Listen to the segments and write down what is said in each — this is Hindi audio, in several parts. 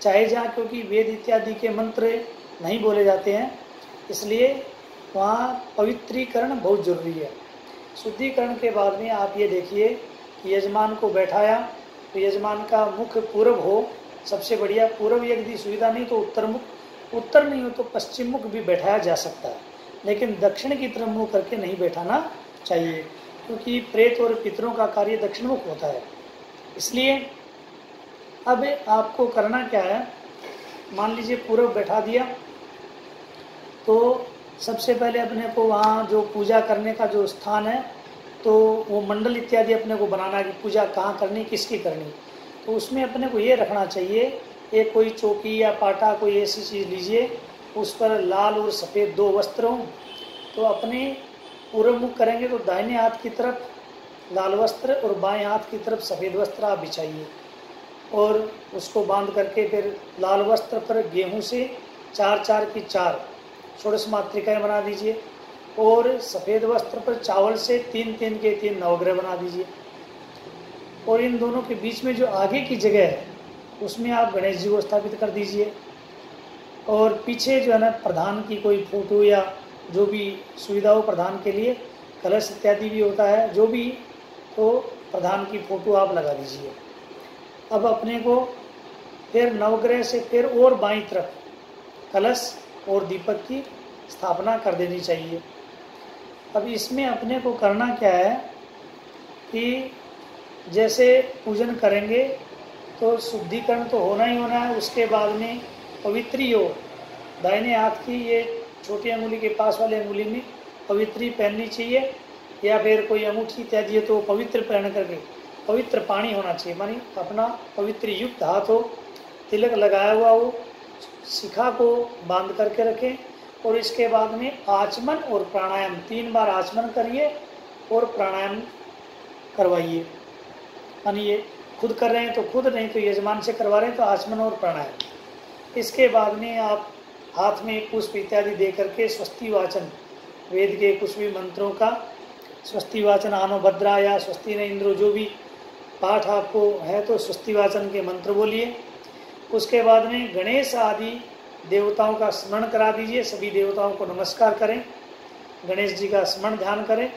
चाहे जहाँ क्योंकि वेद इत्यादि के मंत्र नहीं बोले जाते हैं, इसलिए वहाँ पवित्रीकरण बहुत जरूरी है। शुद्धिकरण के बाद में आप ये देखिए कि यजमान को बैठाया तो यजमान का मुख पूर्व हो, सबसे बढ़िया। पूर्व यदि सुविधा नहीं तो उत्तर मुख, उत्तर नहीं हो तो पश्चिम मुख भी बैठाया जा सकता है, लेकिन दक्षिण की तरफ मुँह करके नहीं बैठाना चाहिए, क्योंकि प्रेत और पितरों का कार्य दक्षिण मुख होता है। इसलिए अब आपको करना क्या है, मान लीजिए पूर्व बैठा दिया तो सबसे पहले अपने को वहाँ जो पूजा करने का जो स्थान है तो वो मंडल इत्यादि अपने को बनाना कि पूजा कहाँ करनी, किसकी करनी। तो उसमें अपने को ये रखना चाहिए, एक कोई चौकी या पाटा कोई ऐसी चीज़ लीजिए, उस पर लाल और सफ़ेद 2 वस्त्र हों। तो अपने पूर्व मुख करेंगे तो दाहिने हाथ की तरफ लाल वस्त्र और बाएं हाथ की तरफ सफ़ेद वस्त्र आप बिछाइए, और उसको बांध करके फिर लाल वस्त्र पर गेहूं से 4-4 की 4 षोडश मातृकाएँ बना दीजिए, और सफ़ेद वस्त्र पर चावल से 3-3 के 3 नवग्रह बना दीजिए। और इन दोनों के बीच में जो आगे की जगह है उसमें आप गणेश जी को स्थापित कर दीजिए, और पीछे जो है ना प्रधान की कोई फोटो या जो भी सुविधा हो, प्रधान के लिए कलश इत्यादि भी होता है जो भी, तो प्रधान की फोटो आप लगा दीजिए। अब अपने को फिर नवग्रह से फिर और बाईं तरफ कलश और दीपक की स्थापना कर देनी चाहिए। अब इसमें अपने को करना क्या है कि जैसे पूजन करेंगे तो शुद्धिकरण तो होना ही होना है, उसके बाद में पवित्री हो, दाहिने हाथ की ये छोटी अंगुली के पास वाली अंगुली में पवित्री पहननी चाहिए, या फिर कोई अंगूठी इत्यादि है तो पवित्र पहन करके पवित्र पानी होना चाहिए, मानी अपना पवित्र युक्त हाथ हो, तिलक लगाया हुआ हो, शिखा को बांध करके रखें, और इसके बाद में आचमन और प्राणायाम 3 बार आचमन करिए और प्राणायाम करवाइए। मानी ये खुद कर रहे हैं तो खुद, नहीं तो यजमान से करवा रहे हैं तो आचमन और प्राणायाम। इसके बाद में आप हाथ में पुष्प इत्यादि दे करके स्वस्ति वाचन, वेद के कुछ भी मंत्रों का स्वस्ति वाचन, आनो भद्रा या स्वस्ति न इंद्रो, जो भी पाठ आपको है तो स्वस्ति वाचन के मंत्र बोलिए। उसके बाद में गणेश आदि देवताओं का स्मरण करा दीजिए, सभी देवताओं को नमस्कार करें, गणेश जी का स्मरण ध्यान करें,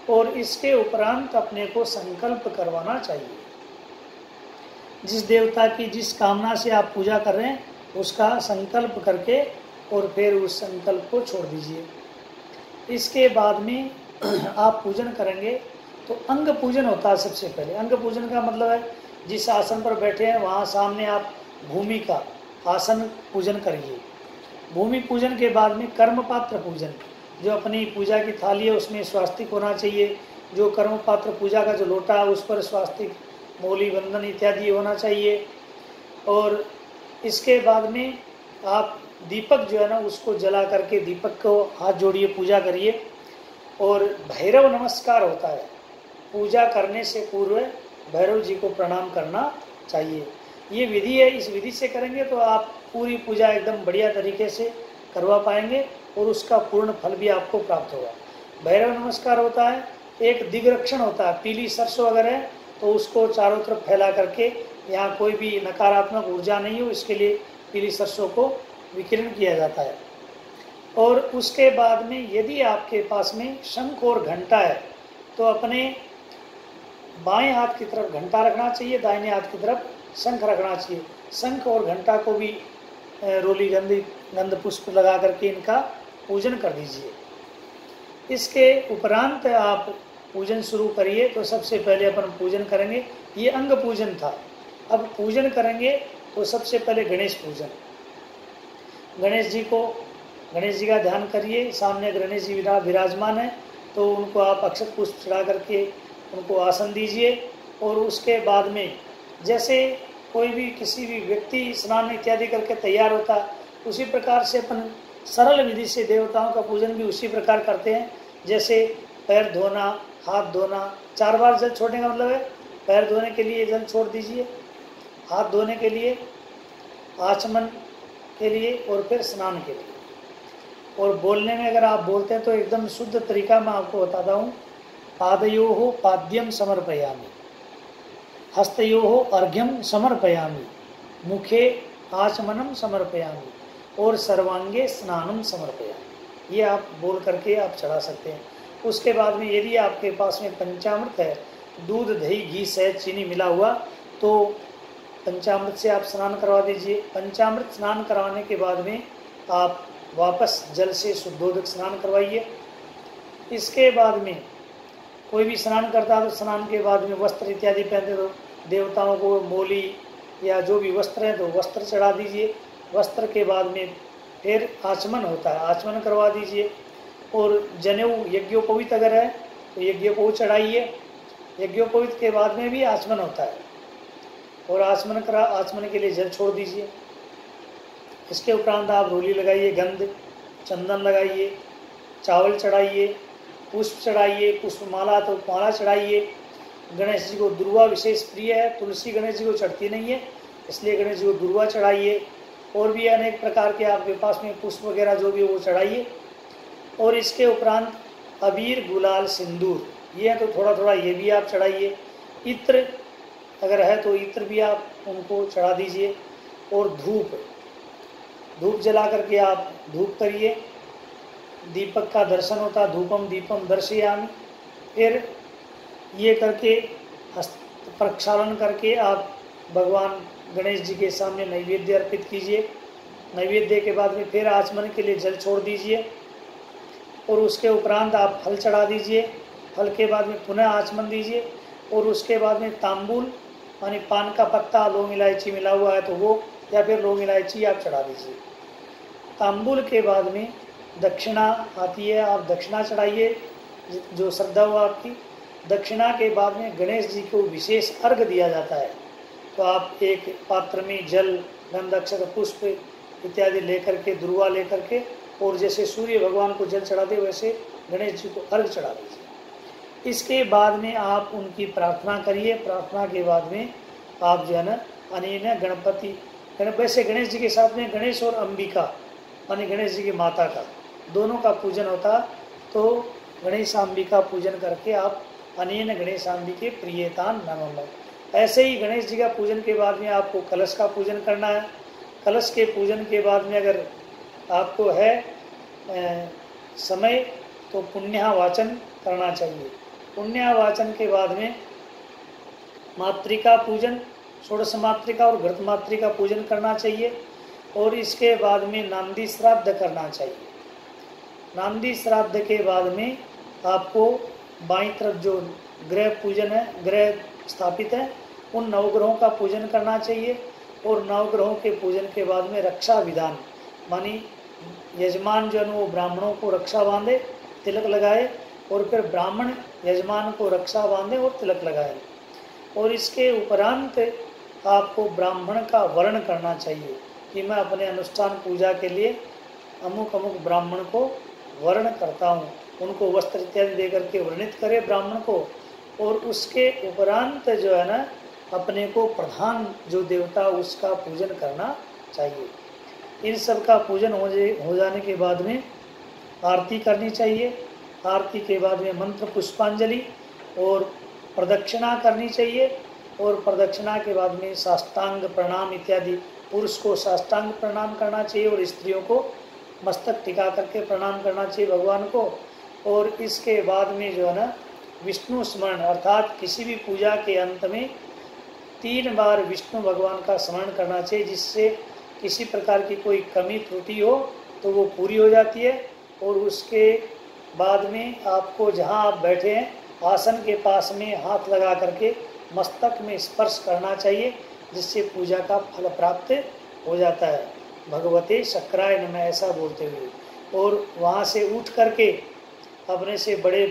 और इसके उपरांत अपने को संकल्प करवाना चाहिए। जिस देवता की जिस कामना से आप पूजा कर रहे हैं उसका संकल्प करके और फिर उस संकल्प को छोड़ दीजिए। इसके बाद में आप पूजन करेंगे तो अंग पूजन होता है। सबसे पहले अंग पूजन का मतलब है जिस आसन पर बैठे हैं वहाँ सामने आप भूमि का आसन पूजन करिए। भूमि पूजन के बाद में कर्म पात्र पूजन, जो अपनी पूजा की थाली है उसमें स्वास्तिक होना चाहिए, जो कर्म पात्र पूजा का जो लोटा है उस पर स्वास्तिक, मौली, बंधन इत्यादि होना चाहिए। और इसके बाद में आप दीपक जो है ना उसको जला करके दीपक को हाथ जोड़िए, पूजा करिए। और भैरव नमस्कार होता है, पूजा करने से पूर्व भैरव जी को प्रणाम करना चाहिए। ये विधि है, इस विधि से करेंगे तो आप पूरी पूजा एकदम बढ़िया तरीके से करवा पाएंगे और उसका पूर्ण फल भी आपको प्राप्त होगा। भैरव नमस्कार होता है, एक दिग्रक्षण होता है, पीली सरसों अगर है तो उसको चारों तरफ फैला करके यहाँ कोई भी नकारात्मक ऊर्जा नहीं हो, इसके लिए पीली सरसों को विकीर्ण किया जाता है। और उसके बाद में यदि आपके पास में शंख और घंटा है तो अपने बाएं हाथ की तरफ घंटा रखना चाहिए, दाहिने हाथ की तरफ शंख रखना चाहिए। शंख और घंटा को भी रोली गंध पुष्प लगा करके इनका पूजन कर दीजिए। इसके उपरांत आप पूजन शुरू करिए। तो सबसे पहले अपन पूजन करेंगे, ये अंग पूजन था। अब पूजन करेंगे तो सबसे पहले गणेश पूजन। गणेश जी का ध्यान करिए। सामने गणेश जी विराजमान है तो उनको आप अक्षत पुष्प चढ़ा करके उनको आसन दीजिए। और उसके बाद में जैसे कोई भी किसी भी व्यक्ति स्नान इत्यादि करके तैयार होता है उसी प्रकार से अपन सरल विधि से देवताओं का पूजन भी उसी प्रकार करते हैं। जैसे पैर धोना, हाथ धोना, 4 बार जल छोड़ने का मतलब है पैर धोने के लिए जल छोड़ दीजिए, हाथ धोने के लिए, आचमन के लिए और फिर स्नान के लिए। और बोलने में अगर आप बोलते हैं तो एकदम शुद्ध तरीका मैं आपको बताता हूँ। पादयोः पाद्यम समर्पयामि, हस्तयोः अर्घ्यम समर्पयामि, मुखे आचमनम समर्पयामि और सर्वांगे स्नानम समर्पयामि। ये आप बोल करके आप चढ़ा सकते हैं। उसके बाद में यदि आपके पास में पंचामृत है, दूध दही घी शहद चीनी मिला हुआ, तो पंचामृत से आप स्नान करवा दीजिए। पंचामृत स्नान करवाने के बाद में आप वापस जल से शुद्धोदक स्नान करवाइए। इसके बाद में कोई भी स्नान करता है तो स्नान के बाद में वस्त्र इत्यादि पहनते, तो देवताओं को मोली या जो भी वस्त्र है तो वस्त्र चढ़ा दीजिए। वस्त्र के बाद में फिर आचमन होता है, आचमन करवा दीजिए। और जनेऊ यज्ञोपवीत अगर है तो यज्ञोपवीत चढ़ाइए। यज्ञोपवीत के बाद में भी आचमन होता है और आचमन के लिए जल छोड़ दीजिए। इसके उपरांत आप रोली लगाइए, गंध चंदन लगाइए, चावल चढ़ाइए, पुष्प चढ़ाइए, पुष्पमाला तो माला चढ़ाइए। गणेश जी को दुर्वा विशेष प्रिय है, तुलसी गणेश जी को चढ़ती नहीं है, इसलिए गणेश जी को दुर्वा चढ़ाइए। और भी अनेक प्रकार के आपके पास में पुष्प वगैरह जो भी वो चढ़ाइए। और इसके उपरांत अबीर गुलाल सिंदूर ये है तो थोड़ा थोड़ा ये भी आप चढ़ाइए। इत्र अगर है तो इत्र भी आप उनको चढ़ा दीजिए। और धूप जला करके आप धूप करिए। दीपक का दर्शन होता है, धूपम दीपम दर्शयामि। फिर ये करके हस्त प्रक्षालन करके आप भगवान गणेश जी के सामने नैवेद्य अर्पित कीजिए। नैवेद्य के बाद में फिर आचमन के लिए जल छोड़ दीजिए और उसके उपरांत आप फल चढ़ा दीजिए। फल के बाद में पुनः आचमन दीजिए और उसके बाद में तांबूल यानी पान का पत्ता, लौंग इलायची मिला हुआ है तो वो, या फिर लौंग इलायची आप चढ़ा दीजिए। तांबूल के बाद में दक्षिणा आती है, आप दक्षिणा चढ़ाइए जो श्रद्धा हो आपकी। दक्षिणा के बाद में गणेश जी को विशेष अर्घ दिया जाता है, तो आप एक पात्र में जल, गंध, अक्षत, पुष्प इत्यादि लेकर के, दुर्वा लेकर के, और जैसे सूर्य भगवान को जल चढ़ाते वैसे गणेश जी को अर्घ चढ़ा दीजिए। इसके बाद में आप उनकी प्रार्थना करिए। प्रार्थना के बाद में आप जो है ना अनेन गणपति, वैसे गणेश जी के साथ में गणेश और अंबिका यानी गणेश जी की माता का दोनों का पूजन होता, तो गणेशांबिका पूजन करके आप अनेन गणेशांबिके प्रियतान नमः। ऐसे ही गणेश जी का पूजन के बाद में आपको कलश का पूजन करना है। कलश के पूजन के बाद में अगर आपको है समय तो पुण्यावाचन करना चाहिए। पुण्यावाचन के बाद में मातृका पूजन, षोडश मातृका और घृत मातृका पूजन करना चाहिए। और इसके बाद में नांदी श्राद्ध करना चाहिए। नांदी श्राद्ध के बाद में आपको बाईं तरफ जो ग्रह पूजन है, ग्रह स्थापित है, उन नवग्रहों का पूजन करना चाहिए। और नवग्रहों के पूजन के बाद में रक्षा विधान मानी यजमान जो है वो ब्राह्मणों को रक्षा बांधे, तिलक लगाए, और फिर ब्राह्मण यजमान को रक्षा बांधे और तिलक लगाए। और इसके उपरांत आपको ब्राह्मण का वर्ण करना चाहिए कि मैं अपने अनुष्ठान पूजा के लिए अमुक अमुक ब्राह्मण को वर्ण करता हूँ। उनको वस्त्र इत्यादि दे करके वर्णित करे ब्राह्मण को। और उसके उपरांत जो है ना अपने को प्रधान जो देवता उसका पूजन करना चाहिए। इन सब का पूजन हो जाने के बाद में आरती करनी चाहिए। आरती के बाद में मंत्र पुष्पांजलि और प्रदक्षिणा करनी चाहिए। और प्रदक्षिणा के बाद में साष्टांग प्रणाम इत्यादि, पुरुष को साष्टांग प्रणाम करना चाहिए और स्त्रियों को मस्तक टिका करके प्रणाम करना चाहिए भगवान को। और इसके बाद में जो है ना विष्णु स्मरण, अर्थात किसी भी पूजा के अंत में 3 बार विष्णु भगवान का स्मरण करना चाहिए, जिससे किसी प्रकार की कोई कमी त्रुटि हो तो वो पूरी हो जाती है। और उसके बाद में आपको जहाँ आप बैठे हैं आसन के पास में हाथ लगा करके मस्तक में स्पर्श करना चाहिए, जिससे पूजा का फल प्राप्त हो जाता है। भगवते शक्राय नमः ऐसा बोलते हुए, और वहाँ से उठ करके अपने से बड़े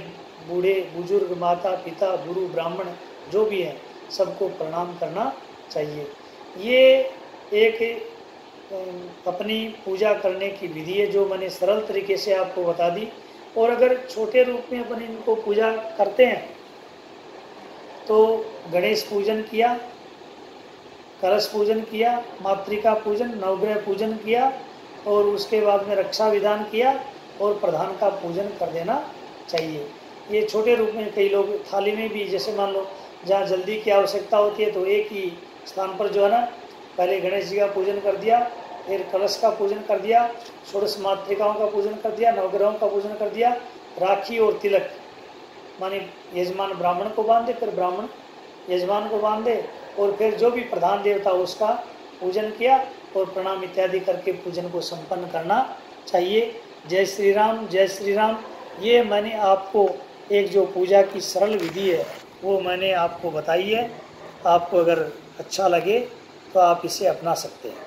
बूढ़े बुजुर्ग, माता पिता, गुरु, ब्राह्मण जो भी हैं सबको प्रणाम करना चाहिए। ये एक अपनी पूजा करने की विधि है जो मैंने सरल तरीके से आपको बता दी। और अगर छोटे रूप में अपन इनको पूजा करते हैं तो गणेश पूजन किया, कलश पूजन किया, मातृका पूजन, नवग्रह पूजन किया, और उसके बाद में रक्षा विधान किया और प्रधान का पूजन कर देना चाहिए। ये छोटे रूप में कई लोग थाली में भी, जैसे मान लो जहाँ जल्दी की आवश्यकता होती है तो एक ही स्थान पर जो है ना पहले गणेश जी का पूजन कर दिया, फिर कलश का पूजन कर दिया, षोडश मातृकाओं का पूजन कर दिया, नवग्रहों का पूजन कर दिया, राखी और तिलक माने यजमान ब्राह्मण को बांधे, फिर ब्राह्मण यजमान को बांधे, और फिर जो भी प्रधान देवता उसका पूजन किया और प्रणाम इत्यादि करके पूजन को संपन्न करना चाहिए। जय श्री राम, जय श्री राम। ये मैंने आपको एक जो पूजा की सरल विधि है वो मैंने आपको बताई है। आपको अगर अच्छा लगे तो आप इसे अपना सकते हैं।